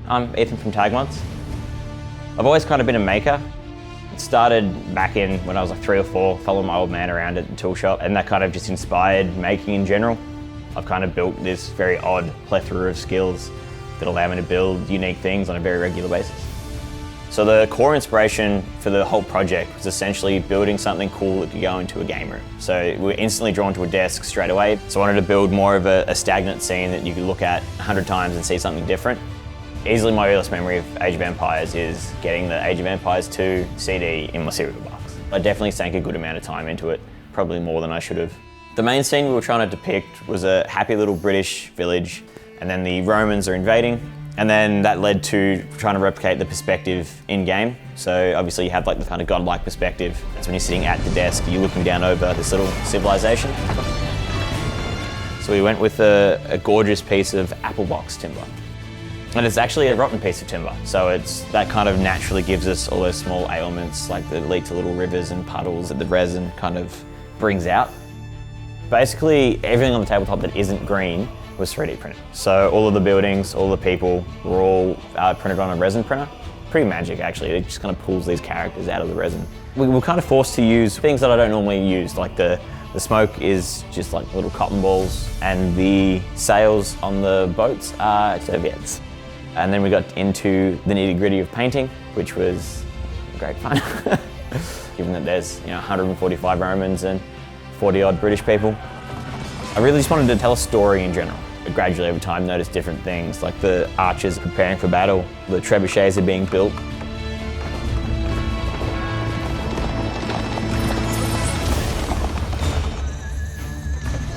I'm Ethan from Tagmods. I've always kind of been a maker. It started back in when I was like 3 or 4, following my old man around at the tool shop, and that kind of just inspired making in general. I've kind of built this very odd plethora of skills that allow me to build unique things on a very regular basis. So the core inspiration for the whole project was essentially building something cool that could go into a game room. So we were instantly drawn to a desk straight away. So I wanted to build more of a stagnant scene that you could look at 100 times and see something different. Easily my earliest memory of Age of Empires is getting the Age of Empires 2 CD in my cereal box. I definitely sank a good amount of time into it, probably more than I should have. The main scene we were trying to depict was a happy little British village, and then the Romans are invading, and then that led to trying to replicate the perspective in-game. So obviously you have like the kind of godlike perspective. That's when you're sitting at the desk, you're looking down over this little civilization. So we went with a gorgeous piece of apple box timber. And it's actually a rotten piece of timber, so that kind of naturally gives us all those small ailments like that lead to little rivers and puddles that the resin kind of brings out. Basically, everything on the tabletop that isn't green was 3D printed. So all of the buildings, all the people were all printed on a resin printer. Pretty magic actually, it just kind of pulls these characters out of the resin. We were kind of forced to use things that I don't normally use, like the smoke is just like little cotton balls, and the sails on the boats are serviettes. And then we got into the nitty-gritty of painting, which was great fun. Given that there's 145 Romans and 40-odd British people. I really just wanted to tell a story in general. I gradually over time noticed different things, like the archers preparing for battle, the trebuchets are being built.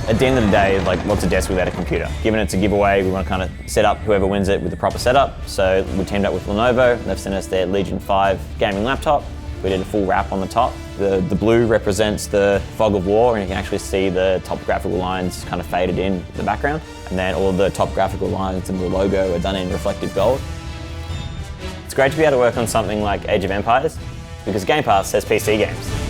At the end of the day, like lots of desks without a computer. Given it's a giveaway, we want to kind of set up whoever wins it with the proper setup. So we teamed up with Lenovo. They've sent us their Legion 5 gaming laptop. We did a full wrap on the top. The blue represents the fog of war, and you can actually see the top graphical lines kind of faded in the background. And then all the top graphical lines and the logo are done in reflective gold. It's great to be able to work on something like Age of Empires, because Game Pass says PC games.